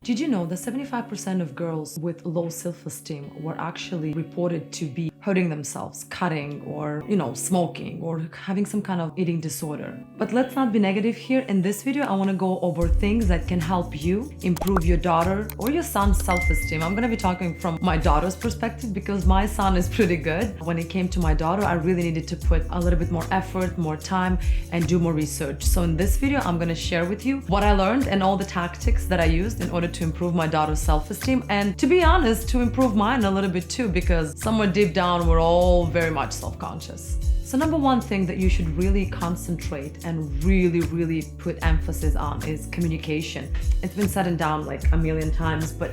Did you know that 75% of girls with low self-esteem were actually reported to be hurting themselves, cutting or, smoking or having some kind of eating disorder? But let's not be negative here. In this video, I want to go over things that can help you improve your daughter or your son's self-esteem. I'm going to be talking from my daughter's perspective because my son is pretty good. When it came to my daughter, I really needed to put a little bit more effort, more time, and do more research. So in this video, I'm going to share with you what I learned and all the tactics that I used in order to improve my daughter's self-esteem, and to be honest, to improve mine a little bit too, because somewhere deep down we're all very much self-conscious. So number one thing that you should really concentrate and really put emphasis on is communication. It's been said and done like a million times, but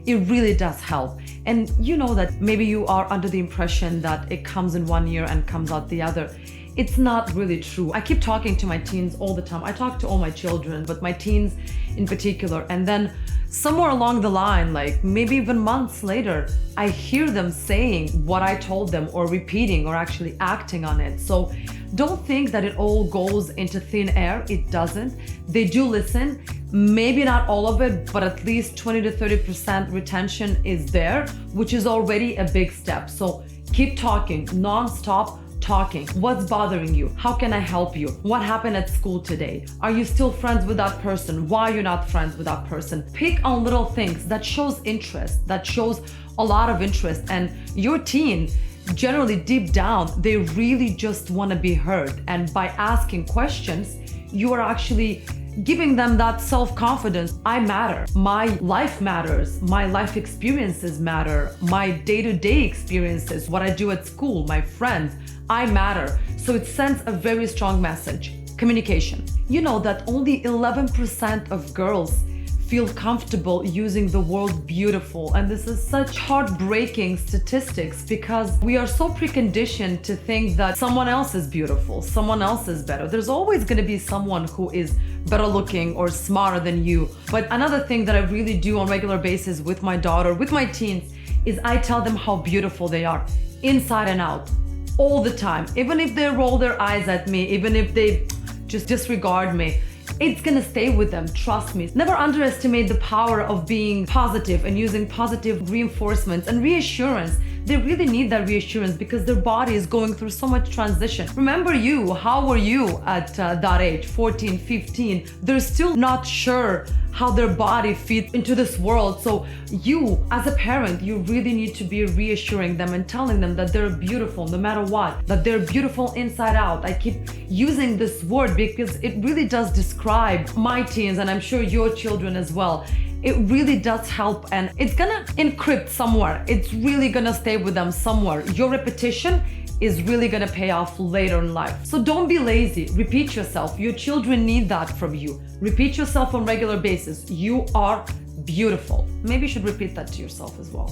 it really does help. And you know that maybe you are under the impression that it comes in one ear and comes out the other. It's not really true. I keep talking to my teens all the time. I talk to all my children, but my teens in particular. And then somewhere along the line, like maybe even months later, I hear them saying what I told them or repeating or actually acting on it. So don't think that it all goes into thin air. It doesn't. They do listen. Maybe not all of it, but at least 20 to 30% retention is there, which is already a big step. So keep talking, non-stop talking. What's bothering you? How can I help you? What happened at school today? Are you still friends with that person? Why are you not friends with that person? Pick on little things that shows interest, that shows a lot of interest. And your teen, generally deep down, they really just want to be heard. And by asking questions, you are actually giving them that self-confidence. I matter. My life matters. My life experiences matter. My day-to-day experiences, what I do at school, my friends, I matter. So it sends a very strong message. Communication. You know that only 11% of girls feel comfortable using the word beautiful. And this is such heartbreaking statistics because we are so preconditioned to think that someone else is beautiful, someone else is better. There's always going to be someone who is better looking or smarter than you. But another thing that I really do on a regular basis with my daughter, with my teens, is I tell them how beautiful they are inside and out. All the time. Even if they roll their eyes at me, even if they just disregard me, it's gonna stay with them, trust me. Never underestimate the power of being positive and using positive reinforcements and reassurance. They really need that reassurance because their body is going through so much transition. Remember you, how were you at that age, 14, 15? They're still not sure how their body fits into this world. So you, as a parent, you really need to be reassuring them and telling them that they're beautiful no matter what, that they're beautiful inside out. I keep using this word because it really does describe my teens, and I'm sure your children as well. It really does help, and it's gonna encrypt somewhere. It's really gonna stay with them somewhere. Your repetition is really gonna pay off later in life. So don't be lazy. Repeat yourself. Your children need that from you. Repeat yourself on a regular basis. You are beautiful. Maybe you should repeat that to yourself as well.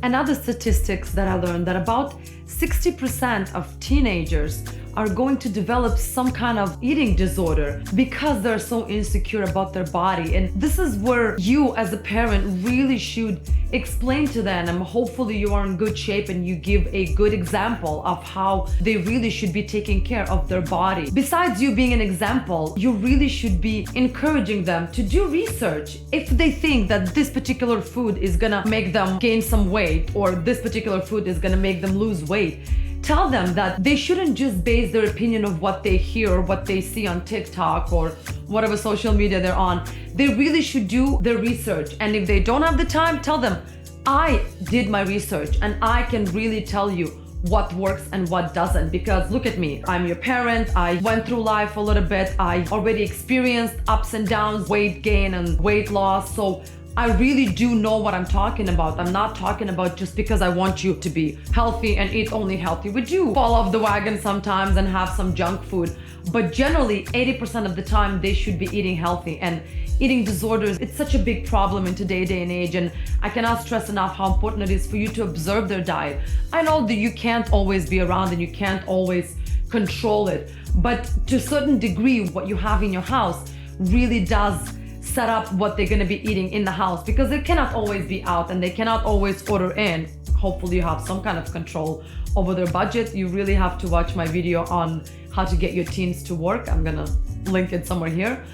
And other statistics that I learned, that about 60% of teenagers are going to develop some kind of eating disorder because they're so insecure about their body. And this is where you as a parent really should explain to them, and hopefully you are in good shape and you give a good example of how they really should be taking care of their body. Besides you being an example, you really should be encouraging them to do research. If they think that this particular food is gonna make them gain some weight, or this particular food is gonna make them lose weight, tell them that they shouldn't just base their opinion of what they hear or what they see on TikTok or whatever social media they're on. They really should do their research. And if they don't have the time, tell them, I did my research and I can really tell you what works and what doesn't. Because look at me, I'm your parent. I went through life a little bit. I already experienced ups and downs, weight gain and weight loss. So I really do know what I'm talking about. I'm not talking about just because I want you to be healthy and eat only healthy. We do fall off the wagon sometimes and have some junk food, but generally 80% of the time they should be eating healthy. And eating disorders, it's such a big problem in today's day and age, and I cannot stress enough how important it is for you to observe their diet. I know that you can't always be around and you can't always control it, but to a certain degree, what you have in your house really does set up what they're going to be eating in the house, because they cannot always be out and they cannot always order in. Hopefully you have some kind of control over their budget. You really have to watch my video on how to get your teens to work. I'm gonna link it somewhere here.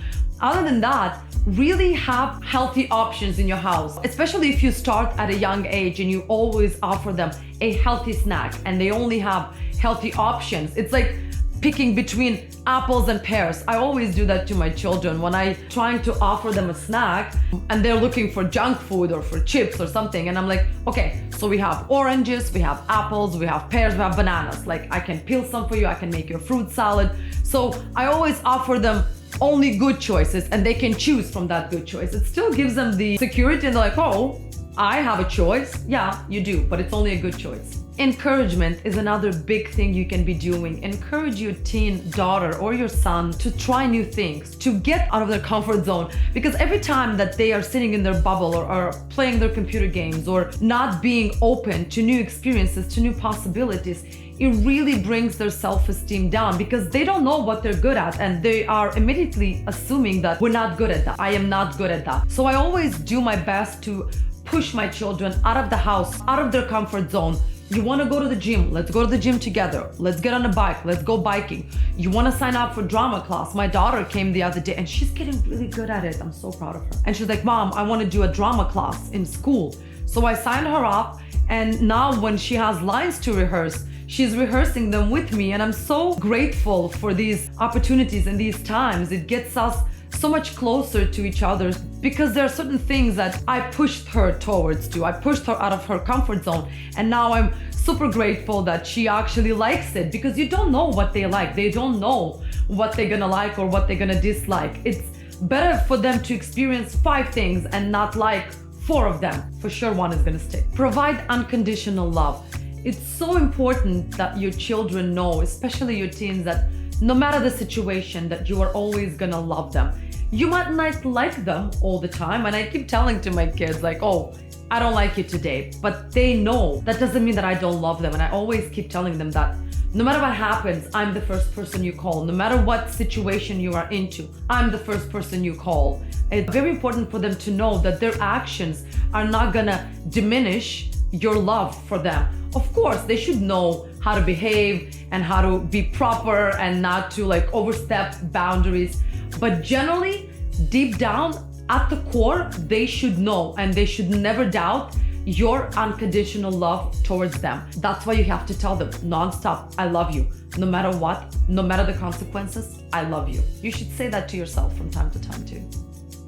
Other than that, really have healthy options in your house, especially if you start at a young age and you always offer them a healthy snack and they only have healthy options. It's like picking between apples and pears. I always do that to my children when I trying to offer them a snack and they're looking for junk food or for chips or something, and I'm like, okay, so we have oranges, we have apples, we have pears, we have bananas. Like, I can peel some for you, I can make you a fruit salad. So I always offer them only good choices and they can choose from that good choice. It still gives them the security and they're like, oh, I have a choice. Yeah, you do, but it's only a good choice. Encouragement is another big thing you can be doing. Encourage your teen daughter or your son to try new things, to get out of their comfort zone, because every time that they are sitting in their bubble or playing their computer games or not being open to new experiences, to new possibilities, it really brings their self-esteem down because they don't know what they're good at and they are immediately assuming that we're not good at that. I am not good at that. So I always do my best to push my children out of the house, out of their comfort zone. You want to go to the gym? Let's go to the gym together. Let's get on a bike. Let's go biking. You want to sign up for drama class? My daughter came the other day and she's getting really good at it. I'm so proud of her. And she's like, Mom, I want to do a drama class in school. So I signed her up, and now when she has lines to rehearse, she's rehearsing them with me, and I'm so grateful for these opportunities and these times. It gets us so much closer to each other because there are certain things that I pushed her towards to. I pushed her out of her comfort zone, and now I'm super grateful that she actually likes it, because you don't know what they like. They don't know what they're gonna like or what they're gonna dislike. It's better for them to experience 5 things and not like 4 of them. For sure one is gonna stick. Provide unconditional love. It's so important that your children know, especially your teens, that no matter the situation, that you are always gonna love them. You might not like them all the time, and I keep telling to my kids like, oh, I don't like you today, but they know that doesn't mean that I don't love them. And I always keep telling them that no matter what happens, I'm the first person you call. No matter what situation you are into, I'm the first person you call. It's very important for them to know that their actions are not gonna diminish your love for them. Of course, they should know how to behave and how to be proper and not to like overstep boundaries. But generally, deep down, at the core, they should know and they should never doubt your unconditional love towards them. That's why you have to tell them nonstop, I love you. No matter what, no matter the consequences, I love you. You should say that to yourself from time to time too.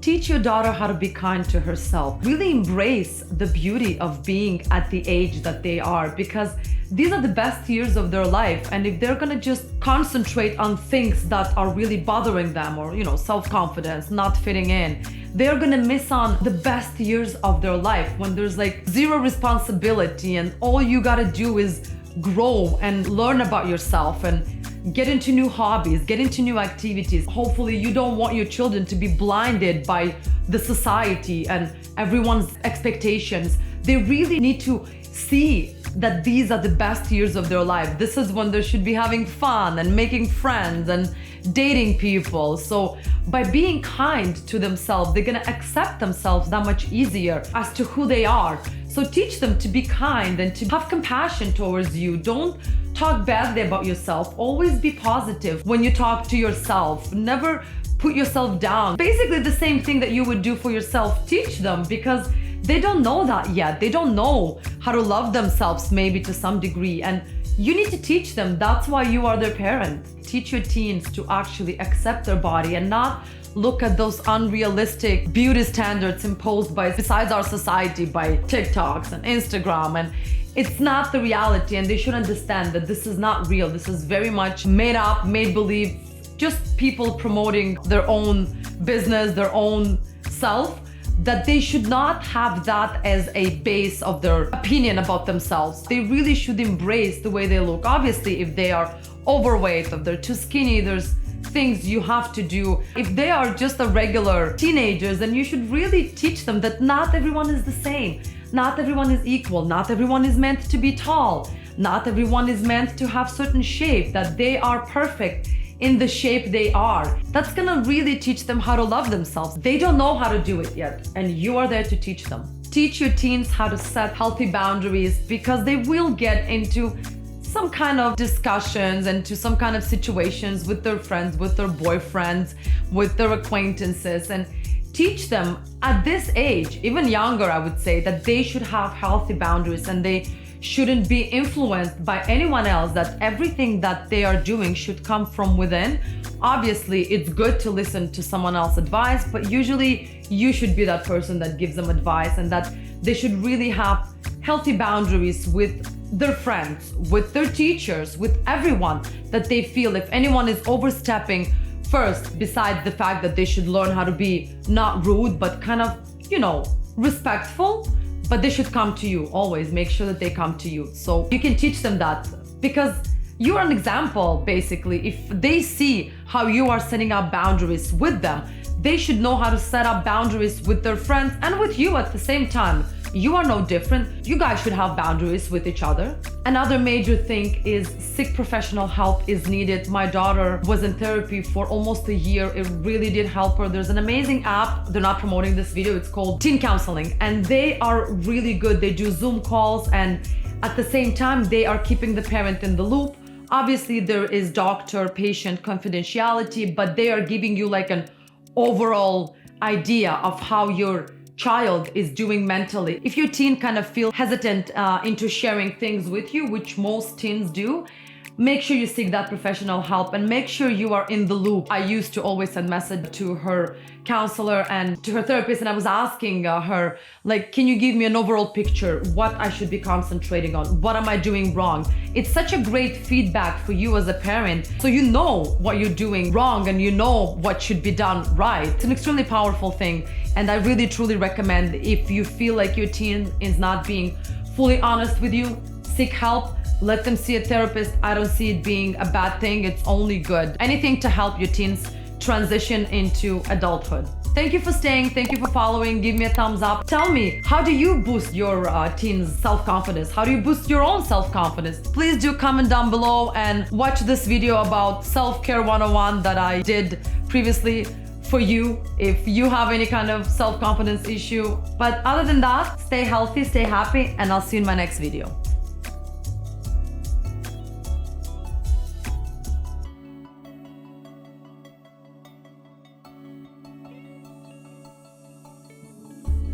Teach your daughter how to be kind to herself. Really embrace the beauty of being at the age that they are, because these are the best years of their life. And if they're gonna just concentrate on things that are really bothering them, or self-confidence, not fitting in, they're gonna miss on the best years of their life when there's like 0 responsibility and all you gotta do is grow and learn about yourself and get into new hobbies, get into new activities. Hopefully you don't want your children to be blinded by the society and everyone's expectations. They really need to see that these are the best years of their life. This is when they should be having fun and making friends and dating people. So by being kind to themselves, they're gonna accept themselves that much easier as to who they are. So teach them to be kind and to have compassion towards you. Don't talk badly about yourself. Always be positive when you talk to yourself. Never put yourself down. Basically the same thing that you would do for yourself. Teach them, because they don't know that yet. They don't know how to love themselves, maybe to some degree. And you need to teach them. That's why you are their parent. Teach your teens to actually accept their body and not look at those unrealistic beauty standards imposed besides our society by TikToks and Instagram. And it's not the reality, and they should understand that this is not real. This is very much made up, made believe, just people promoting their own business, their own self, that they should not have that as a base of their opinion about themselves. They really should embrace the way they look. Obviously, if they are overweight, if they're too skinny, there's things you have to do. If they are just a regular teenagers, then you should really teach them that not everyone is the same. Not everyone is equal. Not everyone is meant to be tall. Not everyone is meant to have certain shape, that they are perfect in the shape they are. That's gonna really teach them how to love themselves. They don't know how to do it yet, and you are there to teach them. Teach your teens how to set healthy boundaries, because they will get into some kind of discussions and to some kind of situations with their friends, with their boyfriends, with their acquaintances, and teach them at this age, even younger, I would say, that they should have healthy boundaries and they shouldn't be influenced by anyone else, that everything that they are doing should come from within. Obviously, it's good to listen to someone else's advice, but usually you should be that person that gives them advice, and that they should really have healthy boundaries with their friends, with their teachers, with everyone that they feel if anyone is overstepping. First, besides the fact that they should learn how to be not rude, but kind of, respectful, but they should come to you. Always make sure that they come to you. So you can teach them that, because you're an example, basically. If they see how you are setting up boundaries with them, they should know how to set up boundaries with their friends and with you at the same time. You are no different. You guys should have boundaries with each other. Another major thing is seek professional help is needed. My daughter was in therapy for almost a year. It really did help her. There's an amazing app. They're not promoting this video. It's called Teen Counseling, and they are really good. They do Zoom calls, and at the same time, they are keeping the parent in the loop. Obviously, there is doctor-patient confidentiality, but they are giving you like an overall idea of how your child is doing mentally. If your teen kind of feel hesitant into sharing things with you, which most teens do, make sure you seek that professional help and make sure you are in the loop. I used to always send message to her counselor and to her therapist, and I was asking her, like, can you give me an overall picture, what I should be concentrating on, what am I doing wrong? It's such a great feedback for you as a parent, so you know what you're doing wrong and you know what should be done right. It's an extremely powerful thing, and I really truly recommend, if you feel like your teen is not being fully honest with you, seek help. Let them see a therapist. I don't see it being a bad thing. It's only good. Anything to help your teens transition into adulthood. Thank you for staying. Thank you for following. Give me a thumbs up. Tell me, how do you boost your teens' self-confidence? How do you boost your own self-confidence? Please do comment down below and watch this video about self-care 101 that I did previously for you if you have any kind of self-confidence issue. But other than that, stay healthy, stay happy, and I'll see you in my next video.